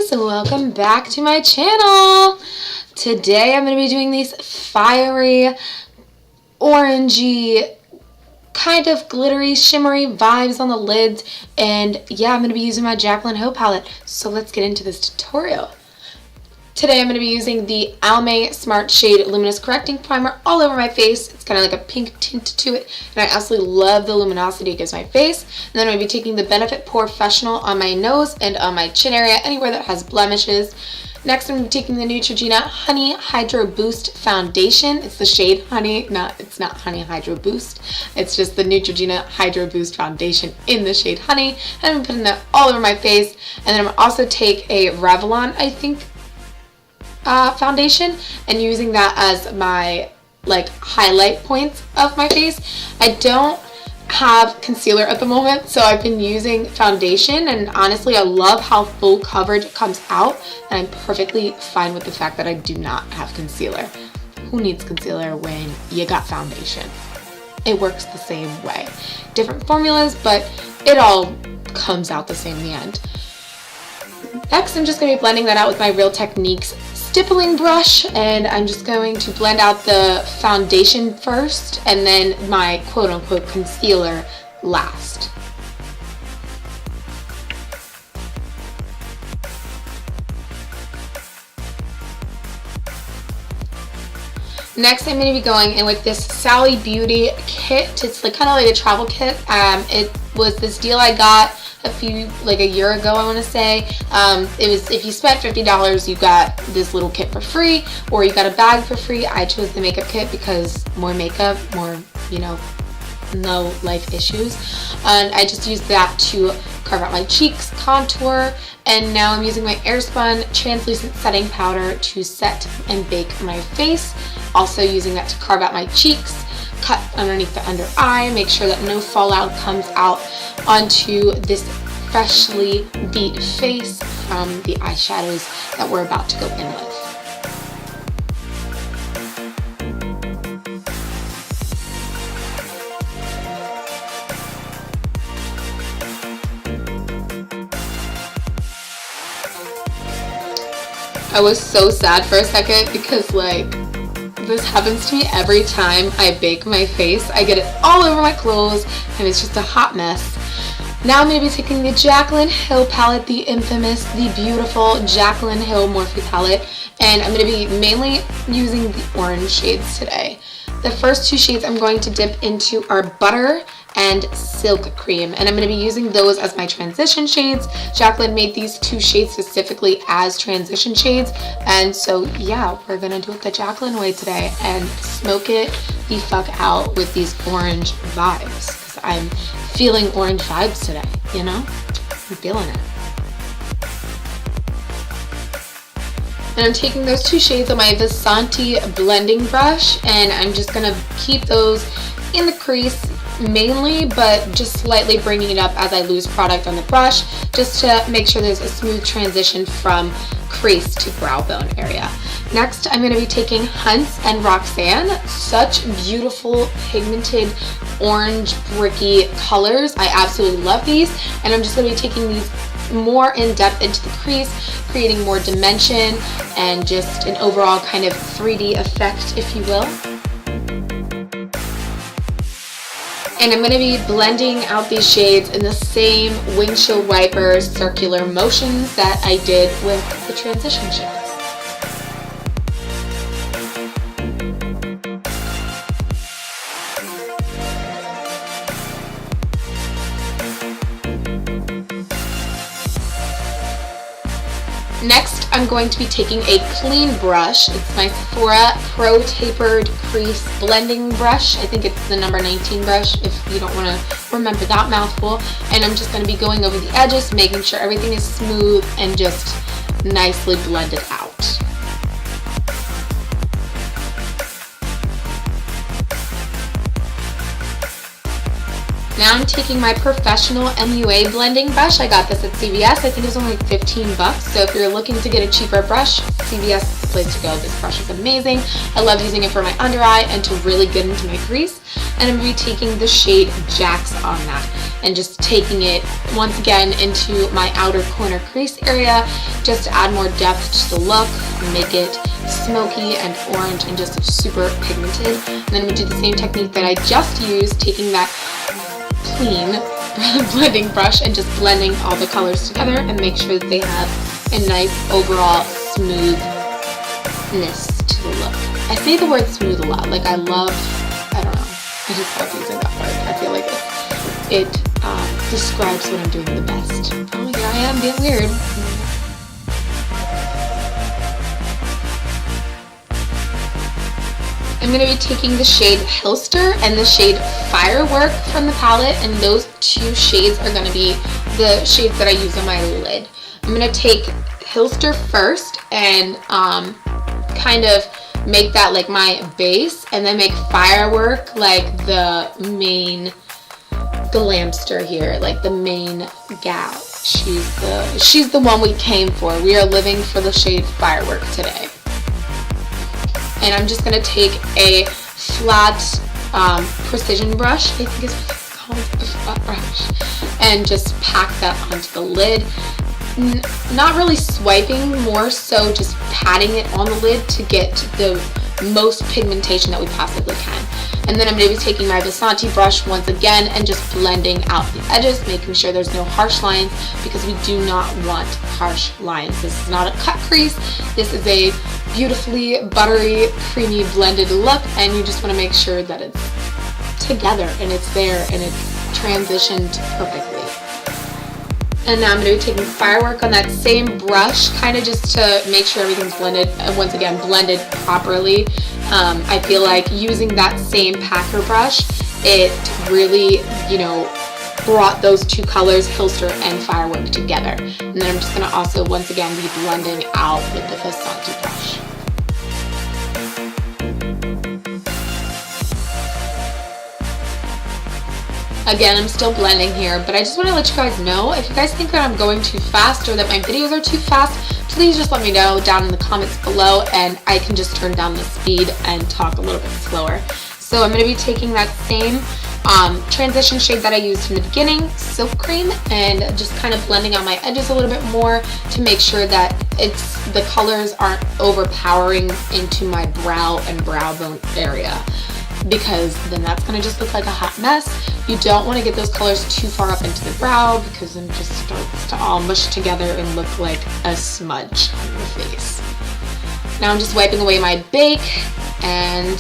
guys, welcome back to my channel. Today I'm going to be doing these fiery, orangey, kind of glittery, shimmery vibes on the lids, and yeah, I'm going to be using my Jaclyn Hill palette, so let's get into this tutorial. Today I'm going to be using the Almay Smart Shade Luminous Correcting Primer all over my face. It's kind of like a pink tint to it, and I absolutely love the luminosity it gives my face. And then I'm going to be taking the Benefit Professional on my nose and on my chin area, anywhere that has blemishes. Next, I'm going to be taking the Neutrogena Honey Hydro Boost Foundation. It's the shade Honey, it's not Honey Hydro Boost. It's just the Neutrogena Hydro Boost Foundation in the shade Honey. And I'm putting that all over my face. And then I'm going to also take a Revlon, I think, foundation, and using that as my highlight points of my face. I don't have concealer at the moment, so I've been using foundation, and honestly I love how full coverage comes out, and I'm perfectly fine with the fact that I do not have concealer. Who needs concealer when you got foundation? It works the same way. Different formulas, but it all comes out the same in the end. Next, I'm just going to be blending that out with my Real Techniques stippling brush, and I'm just going to blend out the foundation first and then my quote-unquote concealer last. Next, I'm going to be going in with this Sally Beauty kit. It's kind of like a travel kit. It was this deal I got a year ago, I want to say. It was, if you spent $50, you got this little kit for free, or you got a bag for free. I chose the makeup kit because more makeup, more, no life issues. And I just used that to carve out my cheeks, contour, and now I'm using my Airspun translucent setting powder to set and bake my face. Also using that to carve out my cheeks, cut underneath the under eye, make sure that no fallout comes out onto this freshly beat face from the eyeshadows that we're about to go in with. I was so sad for a second because this happens to me every time I bake my face. I get it all over my clothes and it's just a hot mess. Now I'm going to be taking the Jaclyn Hill palette, the infamous, the beautiful Jaclyn Hill Morphe palette, and I'm going to be mainly using the orange shades today. The first two shades I'm going to dip into are Butter and Silk Cream, and I'm going to be using those as my transition shades. Jaclyn made these two shades specifically as transition shades, and so yeah, we're going to do it the Jaclyn way today and smoke it the fuck out with these orange vibes, because I'm feeling orange vibes today, I'm feeling it. And I'm taking those two shades on my Vasanti blending brush, and I'm just going to keep those in the crease mainly, but just slightly bringing it up as I lose product on the brush, just to make sure there's a smooth transition from crease to brow bone area. Next, I'm going to be taking Hunts and Roxanne. Such beautiful pigmented orange bricky colors. I absolutely love these, and I'm just going to be taking these more in depth into the crease, creating more dimension and just an overall kind of 3D effect, if you will. And I'm going to be blending out these shades in the same windshield wiper circular motions that I did with the transition shades. Next, I'm going to be taking a clean brush. It's my Sephora Pro Tapered Crease Blending Brush. I think it's the number 19 brush if you don't want to remember that mouthful. And I'm just going to be going over the edges, making sure everything is smooth and just nicely blended out. Now I'm taking my professional MUA blending brush. I got this at CVS. I think it was only $15, so if you're looking to get a cheaper brush, CVS is the place to go. This brush is amazing. I love using it for my under eye and to really get into my crease. And I'm going to be taking the shade Jax on that. and just taking it once again into my outer corner crease area just to add more depth to the look, make it smoky and orange and just super pigmented. And then I'm going to do the same technique that I just used, taking that clean blending brush and just blending all the colors together and make sure that they have a nice overall smoothness to the look. I say the word smooth a lot. Like I don't know. I just love using that word. I feel like it describes what I'm doing the best. Oh, here I am being weird. I'm going to be taking the shade Hillster and the shade Firework from the palette, and those two shades are going to be the shades that I use on my lid. I'm going to take Hillster first and kind of make that like my base, and then make Firework like the main glamster here, like the main gal. She's the one we came for. We are living for the shade Firework today. And I'm just gonna take a flat precision brush, I think is what it's called, a flat brush, and just pack that onto the lid. Not really swiping, more so just patting it on the lid to get the most pigmentation that we possibly can. And then I'm going to be taking my Vasanti brush once again and just blending out the edges, making sure there's no harsh lines, because we do not want harsh lines. This is not a cut crease. This is a beautifully buttery, creamy blended look, and you just want to make sure that it's together and it's there and it's transitioned perfectly. And now I'm going to be taking Firework on that same brush, kind of just to make sure everything's blended, once again, blended properly. I feel like using that same packer brush, it really, brought those two colors, Hillster and Firework, together. And then I'm just going to also, once again, be blending out with the Vasanti brush. Again, I'm still blending here, but I just want to let you guys know, if you guys think that I'm going too fast or that my videos are too fast, please just let me know down in the comments below, and I can just turn down the speed and talk a little bit slower. So I'm going to be taking that same transition shade that I used in the beginning, Silk Cream, and just kind of blending out my edges a little bit more to make sure that the colors aren't overpowering into my brow and brow bone area, because then that's going to just look like a hot mess. You don't want to get those colors too far up into the brow, because then it just starts to all mush together and look like a smudge on your face. Now I'm just wiping away my bake, and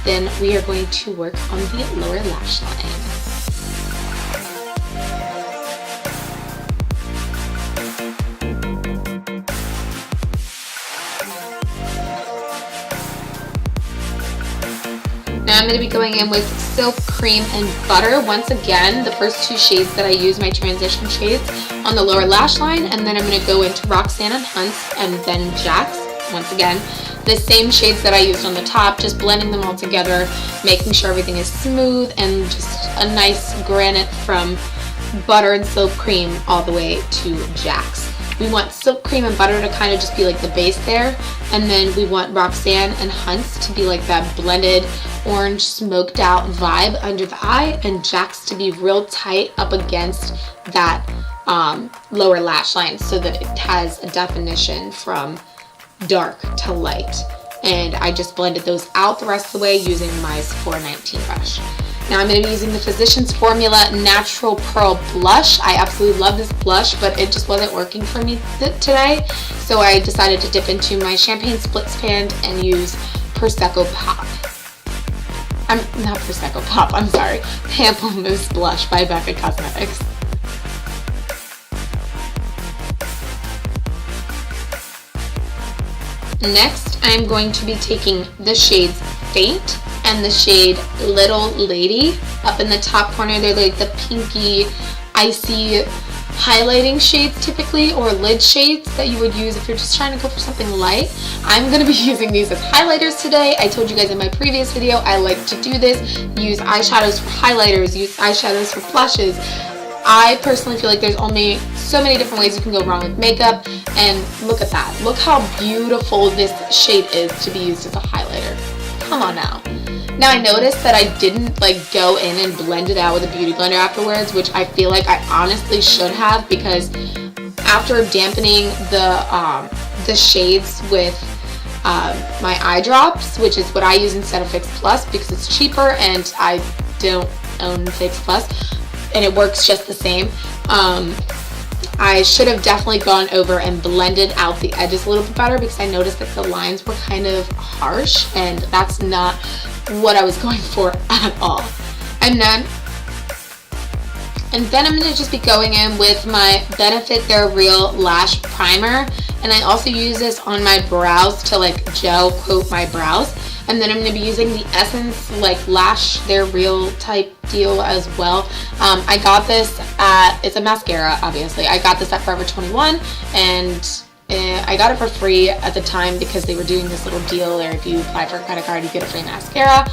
then we are going to work on the lower lash line. Now I'm going to be going in with Silk Cream and Butter. Once again, the first two shades that I use, my transition shades, on the lower lash line, and then I'm going to go into Roxanne and Hunts and then Jax. Once again, the same shades that I used on the top, just blending them all together, making sure everything is smooth and just a nice granite from Butter and Silk Cream all the way to Jax. We want Silk Cream and Butter to kind of just be like the base there, and then we want Roxanne and Hunts to be like that blended orange smoked out vibe under the eye, and Jax to be real tight up against that lower lash line so that it has a definition from dark to light. And I just blended those out the rest of the way using my Sephora 19 brush. Now I'm going to be using the Physicians Formula Natural Pearl Blush. I absolutely love this blush, but it just wasn't working for me today, so I decided to dip into my Champagne Split Pan and use Prosecco Pop. Not Prosecco Pop, I'm sorry. Pamplemousse Blush by Becca Cosmetics. Next, I'm going to be taking the shades Faint and the shade Little Lady. Up in the top corner, they're like the pinky, icy highlighting shades typically, or lid shades that you would use if you're just trying to go for something light. I'm going to be using these as highlighters today. I told you guys in my previous video I like to do this. Use eyeshadows for highlighters, use eyeshadows for blushes. I personally feel like there's only so many different ways you can go wrong with makeup, and look at that. Look how beautiful this shade is to be used as a highlighter. Come on now. Now I noticed that I didn't like go in and blend it out with a beauty blender afterwards, which I feel like I honestly should have, because after dampening the shades with my eye drops, which is what I use instead of Fix Plus because it's cheaper and I don't own Fix Plus and it works just the same. I should have definitely gone over and blended out the edges a little bit better, because I noticed that the lines were kind of harsh and that's not what I was going for at all. And then I'm going to just be going in with my Benefit They're Real Lash Primer. And I also use this on my brows to like gel coat my brows. And then I'm going to be using the Essence like Lash They're Real type deal as well. I got this at, it's a mascara obviously. I got this at Forever 21 and I got it for free at the time because they were doing this little deal where if you apply for a credit card you get a free mascara.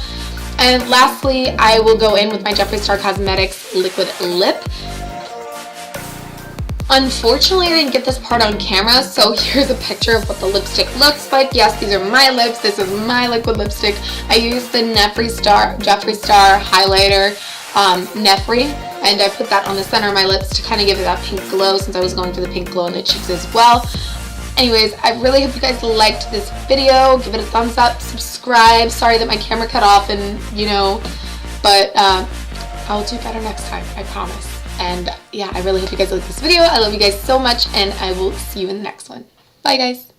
And lastly, I will go in with my Jeffree Star Cosmetics Liquid Lip. Unfortunately, I didn't get this part on camera, so here's a picture of what the lipstick looks like. Yes, these are my lips. This is my liquid lipstick. I used the Jeffree Star highlighter, Nefri, and I put that on the center of my lips to kind of give it that pink glow, since I was going for the pink glow in the cheeks as well. Anyways, I really hope you guys liked this video. Give it a thumbs up, subscribe. Sorry that my camera cut off and, you know, but I'll do better next time, I promise. And yeah, I really hope you guys like this video. I love you guys so much, and I will see you in the next one. Bye, guys.